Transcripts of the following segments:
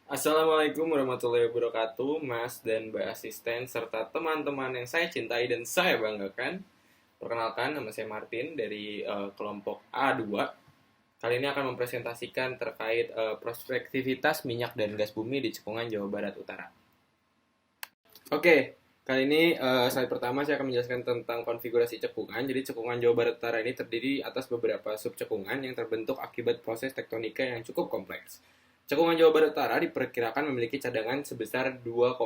Assalamualaikum warahmatullahi wabarakatuh, Mas dan Mbak Asisten, serta teman-teman yang saya cintai dan saya banggakan. Perkenalkan, nama saya Martin dari kelompok A2. Kali ini akan mempresentasikan terkait prospektivitas minyak dan gas bumi di Cekungan, Jawa Barat Utara. Oke, kali ini slide pertama saya akan menjelaskan tentang konfigurasi cekungan. Jadi cekungan Jawa Barat Utara ini terdiri atas beberapa subcekungan yang terbentuk akibat proses tektonika yang cukup kompleks. Cekungan Jawa Barat Utara diperkirakan memiliki cadangan sebesar 2,3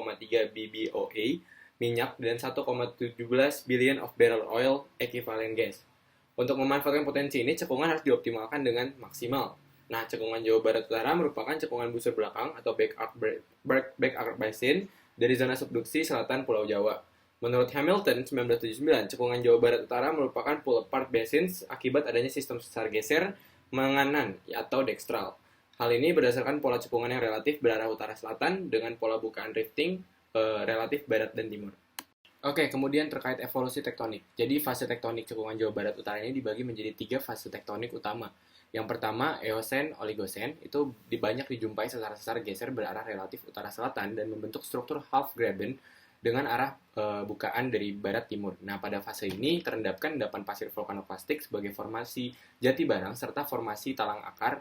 BBOA minyak dan 1,17 billion of barrel oil equivalent gas. Untuk memanfaatkan potensi ini, cekungan harus dioptimalkan dengan maksimal. Nah, cekungan Jawa Barat Utara merupakan cekungan busur belakang atau back arc basin dari zona subduksi selatan Pulau Jawa. Menurut Hamilton 1979, cekungan Jawa Barat Utara merupakan pull apart basins akibat adanya sistem sesar geser menganan atau dextral. Hal ini berdasarkan pola cekungan yang relatif berarah utara-selatan dengan pola bukaan rifting relatif barat dan timur. Oke, kemudian terkait evolusi tektonik. Jadi fase tektonik cekungan Jawa Barat Utara ini dibagi menjadi 3 fase tektonik utama. Yang pertama, Eosen, Oligosen, itu banyak dijumpai sesar-sesar geser berarah relatif utara-selatan dan membentuk struktur half graben dengan arah bukaan dari barat-timur. Nah, pada fase ini terendapkan endapan pasir vulkanoplastik sebagai formasi jati barang serta formasi talang akar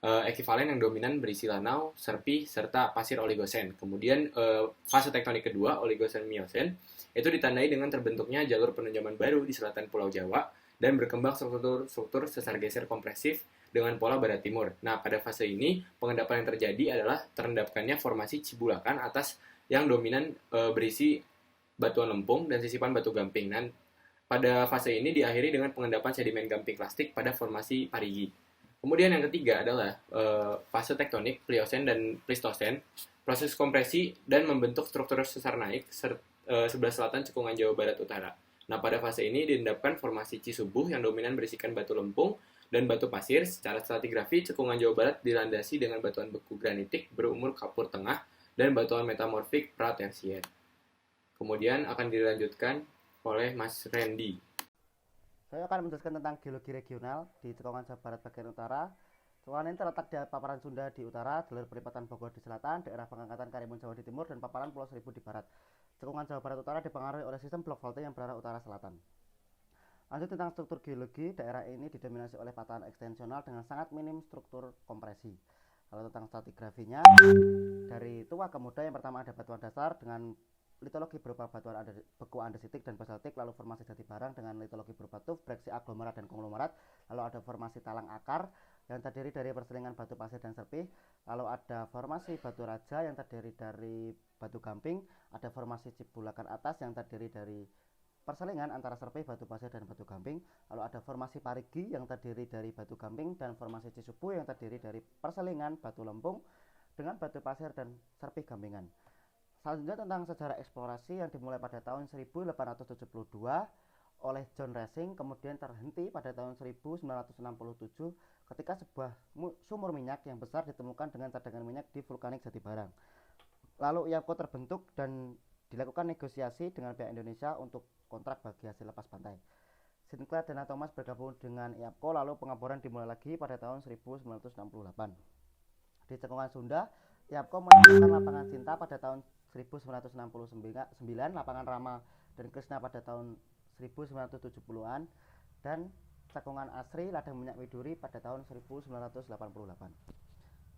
ekivalen yang dominan berisi lanau, serpi, serta pasir oligosen. Kemudian fase tektonik kedua, Oligosen-Miosen, itu ditandai dengan terbentuknya jalur penunjaman baru di selatan Pulau Jawa dan berkembang struktur sesar geser kompresif dengan pola barat timur. Nah, pada fase ini pengendapan yang terjadi adalah terendapkannya formasi cibulakan atas yang dominan berisi batuan lempung dan sisipan batu gamping. Dan pada fase ini diakhiri dengan pengendapan sedimen gamping plastik pada formasi parigi. Kemudian yang ketiga adalah fase tektonik Pliosen dan Plistosen, proses kompresi dan membentuk struktur sesar naik sebelah selatan cekungan Jawa Barat Utara. Nah, pada fase ini diendapkan formasi Cisubuh yang dominan berisikan batu lempung dan batu pasir. Secara stratigrafi, cekungan Jawa Barat dilandasi dengan batuan beku granitik berumur kapur tengah dan batuan metamorfik pratersier. Kemudian akan dilanjutkan oleh Mas Randy. Saya akan menjelaskan tentang geologi regional di Cekungan Jawa Barat bagian utara. Cekungan ini terletak di paparan Sunda di utara, jalur perlipatan Bogor di selatan, daerah pengangkatan Karimun Jawa di timur, dan paparan Pulau Seribu di barat. Cekungan Jawa Barat utara dipengaruhi oleh sistem blok faulting yang berarah utara-selatan. Lanjut tentang struktur geologi, daerah ini didominasi oleh patahan ekstensional dengan sangat minim struktur kompresi. Kalau tentang stratigrafinya, dari tua ke muda yang pertama ada batuan dasar dengan litologi berupa batuan beku andesitik dan basaltik, lalu formasi jati barang dengan litologi berupa tuf, breksi aglomerat dan konglomerat, lalu ada formasi talang akar yang terdiri dari perselingan batu pasir dan serpih, lalu ada formasi batu raja yang terdiri dari batu gamping, ada formasi cibulakan atas yang terdiri dari perselingan antara serpih, batu pasir dan batu gamping, lalu ada formasi parigi yang terdiri dari batu gamping dan formasi cisubu yang terdiri dari perselingan batu lempung dengan batu pasir dan serpih gampingan. Selanjutnya tentang sejarah eksplorasi yang dimulai pada tahun 1872 oleh John Racing, kemudian terhenti pada tahun 1967 ketika sebuah sumur minyak yang besar ditemukan dengan cadangan minyak di vulkanik Jatibarang. Lalu IAPCO terbentuk dan dilakukan negosiasi dengan pihak Indonesia untuk kontrak bagi hasil lepas pantai. Sinclair dan Thomas bergabung dengan IAPCO, lalu pengeboran dimulai lagi pada tahun 1968. Di Cekungan Sunda, IAPCO menemukan lapangan Cinta pada tahun 1969, lapangan Rama dan Krishna pada tahun 1970-an, dan Cekungan Asri, ladang minyak Widuri pada tahun 1988.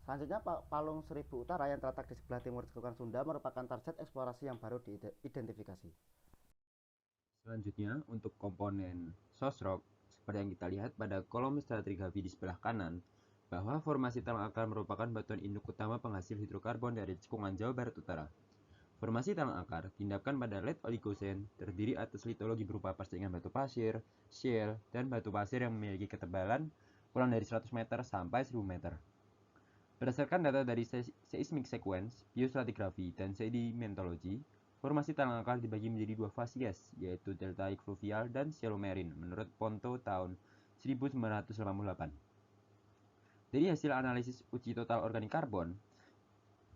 Selanjutnya Palung Seribu Utara yang terletak di sebelah timur Cekungan Sunda merupakan target eksplorasi yang baru diidentifikasi. Selanjutnya, untuk komponen sosrok, seperti yang kita lihat pada kolom stratigrafi di sebelah kanan, bahwa formasi talang akar merupakan batuan induk utama penghasil hidrokarbon dari Cekungan Jawa Barat Utara. Formasi talang akar diendapkan pada late Oligocene, terdiri atas litologi berupa persaingan batu pasir, shale, dan batu pasir yang memiliki ketebalan kurang dari 100 meter sampai 1000 meter. Berdasarkan data dari seismic sequence, biostratigraphy, dan sedimentology, formasi talang akar dibagi menjadi 2 fasies, yaitu deltaic fluvial dan shallow marine, menurut Ponto tahun 1988. Dari hasil analisis uji total organik karbon,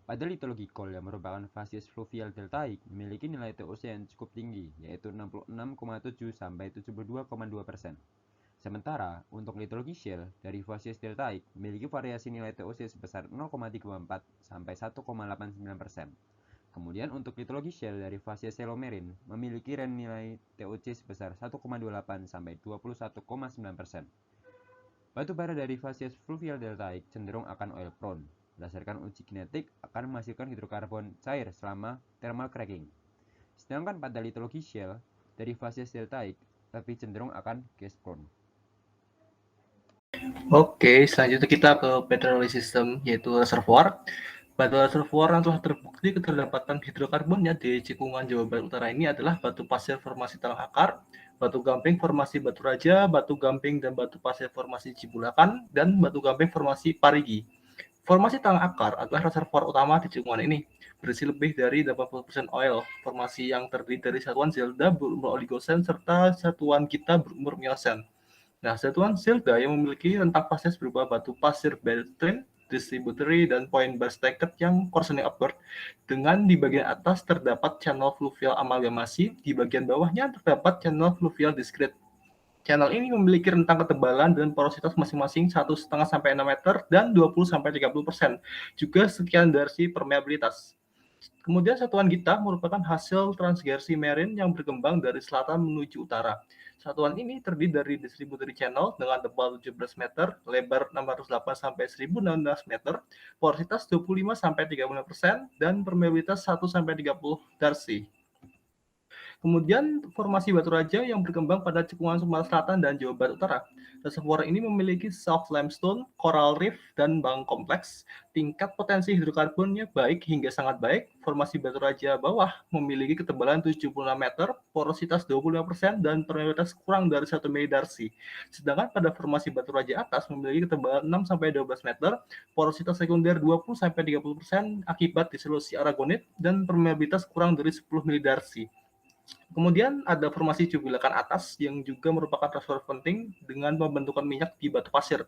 pada litologi coal yang merupakan fasies fluvial deltaic memiliki nilai TOC yang cukup tinggi, yaitu 66,7 sampai 72,2%. Sementara, untuk litologi shale dari fasies deltaik memiliki variasi nilai TOC sebesar 0,34 sampai 1,89%. Kemudian untuk litologi shale dari fasies selomerin memiliki range nilai TOC sebesar 1,28 sampai 21,9%. Batu bara dari fasies fluvial deltaik cenderung akan oil prone. Berdasarkan uji kinetik akan menghasilkan hidrokarbon cair selama thermal cracking. Sedangkan pada litologi shale dari fasies deltaik lebih cenderung akan gas prone. Oke, selanjutnya kita ke petroleum system, yaitu reservoir. Batu reservoir yang telah terbukti keterlambatan hidrokarbonnya di Cikungan Jawa Barat Utara ini adalah batu pasir formasi tanah akar, batu gamping formasi Batu Raja, batu gamping dan batu pasir formasi Cibulakan, dan batu gamping formasi Parigi. Formasi tanah akar adalah reservoir utama di Cikungan ini, berisi lebih dari 80% oil. Formasi yang terdiri dari satuan Zelda berumur oligosen serta satuan Gita berumur Miocene. Nah, satuan Zelda yang memiliki rentang fasies berupa batu pasir Beltane, distributary, dan point bar stacked yang coarsening upward, dengan di bagian atas terdapat channel fluvial amalgamasi, di bagian bawahnya terdapat channel fluvial discrete. Channel ini memiliki rentang ketebalan dan porositas masing-masing 1,5 sampai 6 meter dan 20-30%, juga sekian dari permeabilitas. Kemudian satuan Gita merupakan hasil transgersi marine yang berkembang dari selatan menuju utara. Satuan ini terdiri dari distributory channel dengan tebal 17 meter, lebar 608 sampai 1016 meter, porositas 25 sampai 35%, dan permeabilitas 1 sampai 30 darcy. Kemudian formasi Batu Raja yang berkembang pada cekungan Sumatera Selatan dan Jawa Barat Utara. Reservoir ini memiliki soft limestone, coral reef, dan bank kompleks. Tingkat potensi hidrokarbonnya baik hingga sangat baik. Formasi Batu Raja bawah memiliki ketebalan 76 meter, porositas 25%, dan permeabilitas kurang dari 1 milidarcy. Sedangkan pada formasi Batu Raja atas memiliki ketebalan 6-12 meter, porositas sekunder 20-30% akibat disolusi aragonit, dan permeabilitas kurang dari 10 milidarcy. Kemudian ada formasi Cibulakan atas yang juga merupakan reservoir penting dengan pembentukan minyak di batu pasir.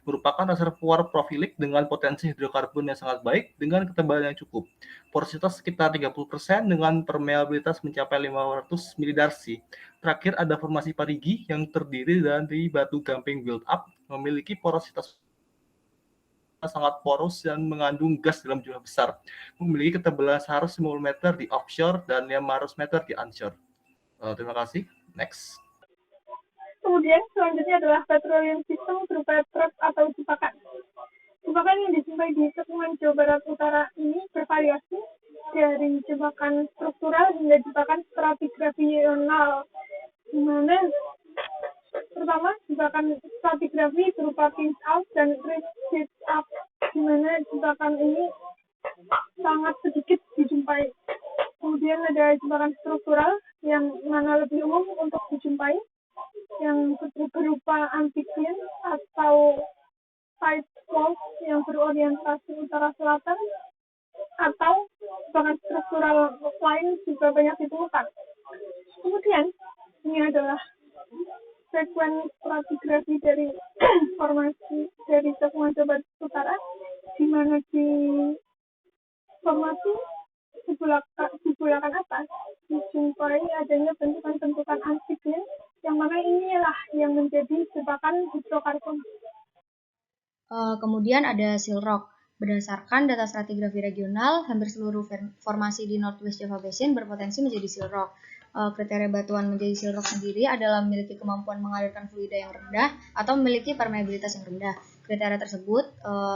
Merupakan reservoir profilik dengan potensi hidrokarbon yang sangat baik dengan ketebalan yang cukup. Porositas sekitar 30% dengan permeabilitas mencapai 500 milidarcy. Terakhir ada formasi Parigi yang terdiri dari batu gamping build up, memiliki porositas sangat poros dan mengandung gas dalam jumlah besar, memiliki ketebalan 150 meter di offshore dan 500 meter di onshore. Terima kasih. Next. Kemudian selanjutnya adalah petroleum system berupa trap atau jebakan. Jebakan yang dijumpai di cekungan Jawa Barat Utara ini bervariasi dari jebakan struktural hingga jebakan stratigrafional, di mana pertama jebakan stratigrafi berupa pinch out dan reach up, di mana jebakan ini sangat sedikit dijumpai. Kemudian ada jebakan struktural yang mana lebih umum untuk dijumpai, yang berupa amphibian atau side walls yang berorientasi utara-selatan, atau jebakan struktural lain juga banyak ditemukan. Kemudian ini adalah sekuen stratigrafi dari formasi dari cekungan Jawa Barat Utara, di mana di formasi Cibulakan atas dijumpai adanya bentukan-bentukan amphibian, yang mana inilah yang menjadi jebakan hidrokarbon. Kemudian ada seal rock. Berdasarkan data stratigrafi regional, hampir seluruh formasi di Northwest Java Basin berpotensi menjadi seal rock. Kriteria batuan menjadi seal rock sendiri adalah memiliki kemampuan mengalirkan fluida yang rendah atau memiliki permeabilitas yang rendah. Kriteria tersebut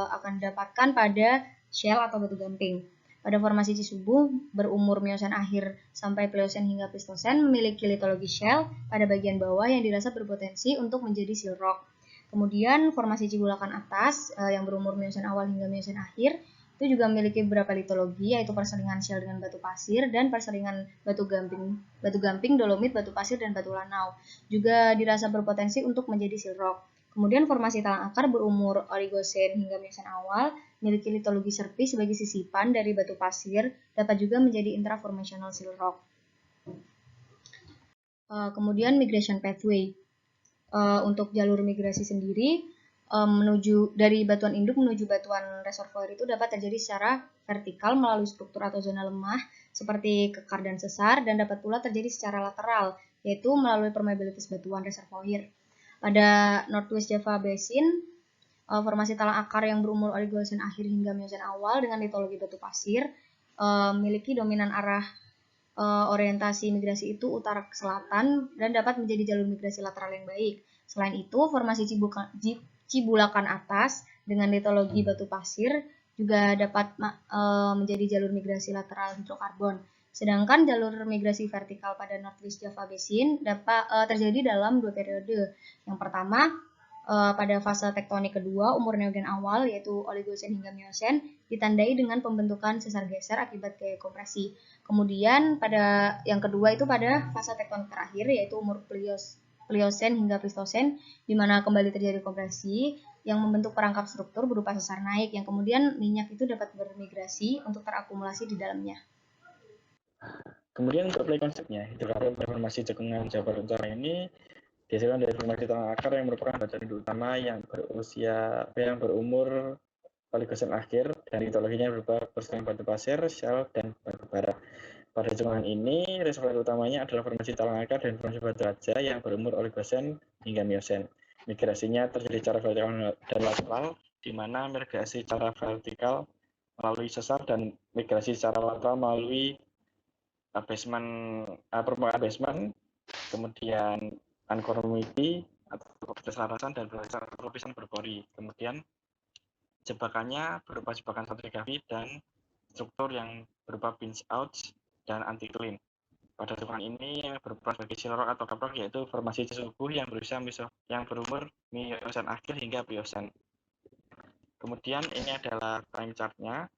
akan didapatkan pada shale atau batu gamping. Pada formasi Cisubu berumur Miocene akhir sampai Pliocene hingga Pleistocene memiliki litologi shale pada bagian bawah yang dirasa berpotensi untuk menjadi seal rock. Kemudian formasi Cibulakan atas yang berumur Miocene awal hingga Miocene akhir itu juga memiliki beberapa litologi, yaitu persaringan shale dengan batu pasir dan persaringan batu gamping, dolomit, batu pasir, dan batu lanau. Juga dirasa berpotensi untuk menjadi seal rock. Kemudian formasi talang akar berumur Oligocene hingga Miocene awal memiliki litologi serpi sebagai sisipan dari batu pasir, dapat juga menjadi intraformational seal rock. Kemudian migration pathway. Untuk jalur migrasi sendiri menuju dari batuan induk menuju batuan reservoir itu dapat terjadi secara vertikal melalui struktur atau zona lemah seperti kekar dan sesar, dan dapat pula terjadi secara lateral, yaitu melalui permeabilitas batuan reservoir. Pada Northwest Java Basin, formasi talang akar yang berumur Oligosen akhir hingga Miosen awal dengan litologi batu pasir memiliki dominan arah orientasi migrasi itu utara ke selatan dan dapat menjadi jalur migrasi lateral yang baik. Selain itu, formasi Cibulakan atas dengan litologi batu pasir juga dapat menjadi jalur migrasi lateral hidrokarbon. Sedangkan jalur migrasi vertikal pada Northwest Java Basin dapat terjadi dalam 2 periode. Yang pertama, pada fase tektonik kedua, umur neogen awal yaitu Oligosen hingga Miosen ditandai dengan pembentukan sesar geser akibat gaya kompresi. Kemudian pada yang kedua itu pada fase tektonik terakhir yaitu umur Pliosen hingga Plistosen di mana kembali terjadi kompresi yang membentuk perangkap struktur berupa sesar naik yang kemudian minyak itu dapat bermigrasi untuk terakumulasi di dalamnya. Kemudian untuk play konsepnya, hidrokarbon formasi cekungan Jawa Barat Utara ini dihasilkan dari formasi talang akar yang merupakan batuan induk utama yang berumur Oligosen akhir dan litologinya berupa persamaan batu pasir, shell, dan batu bara. Pada cekungan ini, reservoir utamanya adalah formasi talang akar dan formasi batu raja yang berumur Oligosen hingga Miosen. Migrasinya terjadi secara vertikal dan lateral, di mana migrasi secara vertikal melalui sesar dan migrasi secara lateral melalui permukaan basement, kemudian unconformity atau keselarasan dan lapisan berpori. Kemudian jebakannya berupa jebakan stratigrafi dan struktur yang berupa pinch out dan anti-clean. Pada cekungan ini yang berperan sebagai silrok atau kaprok yaitu formasi subuh yang berumur Miosen akhir hingga Pliosen. Kemudian ini adalah time chart-nya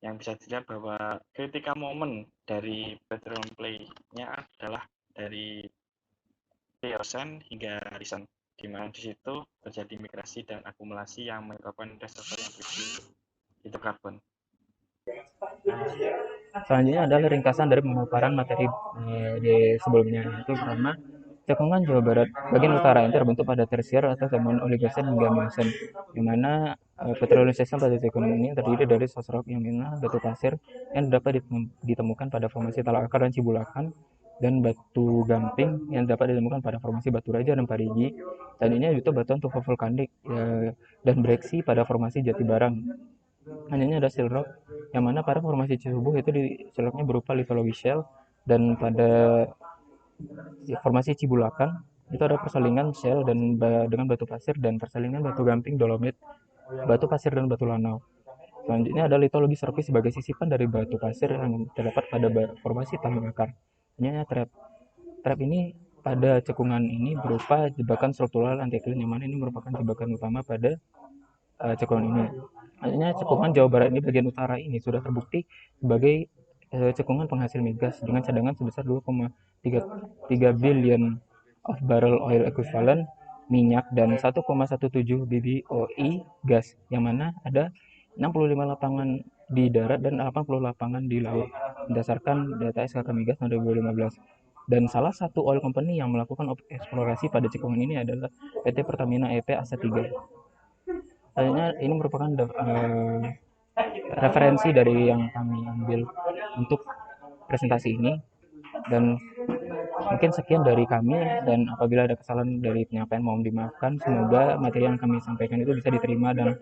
yang bisa dilihat bahwa critical moment dari petroleum play-nya adalah dari Pliosen hingga Risen, di mana di situ terjadi migrasi dan akumulasi yang menyebabkan reservoir yang berisi hidrokarbon. Selanjutnya adalah ringkasan dari pemaparan materi di sebelumnya, yaitu pertama, cekungan Jawa Barat bagian utara yang terbentuk pada tersier atau temuan Oligosen hingga Miosen, di mana petroleum sistem pada cekungan ini terdiri dari sosrok yang mana batu pasir yang dapat ditemukan pada formasi talang akar dan Cibulakan, dan batu gamping yang dapat ditemukan pada formasi batu raja dan Parigi, dan ini itu batuan tufa vulkanik dan breksi pada formasi Jati Barang. Hanya ada silrok yang mana pada formasi Cisubuh itu silroknya berupa litologi shell, dan pada formasi Cibulakan itu ada persalingan shell dan dengan batu pasir dan persalingan batu gamping dolomit, batu pasir dan batu lanau. Selanjutnya ada litologi surface sebagai sisipan dari batu pasir yang terdapat pada formasi talang akar. Hanya trap ini pada cekungan ini berupa jebakan struktural anti-clean yang mana ini merupakan jebakan utama pada cekungan ini. Hanya cekungan Jawa Barat ini bagian utara ini sudah terbukti sebagai cekungan penghasil migas dengan cadangan sebesar 2,3 billion of barrel oil equivalent minyak dan 1,17 BBOI gas, yang mana ada 65 lapangan di darat dan 80 lapangan di laut berdasarkan data SKK Migas tahun 2015. Dan salah satu oil company yang melakukan eksplorasi pada cekungan ini adalah PT Pertamina EP Asa 3. Selanjutnya ini merupakan referensi dari yang kami ambil untuk presentasi ini, dan mungkin sekian dari kami, dan apabila ada kesalahan dari penyampaian mohon dimaafkan. Semoga materi yang kami sampaikan itu bisa diterima dan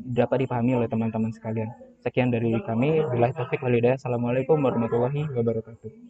dapat dipahami oleh teman-teman sekalian. Sekian dari kami. Billahi taufik wal hidayah. Assalamualaikum warahmatullahi wabarakatuh.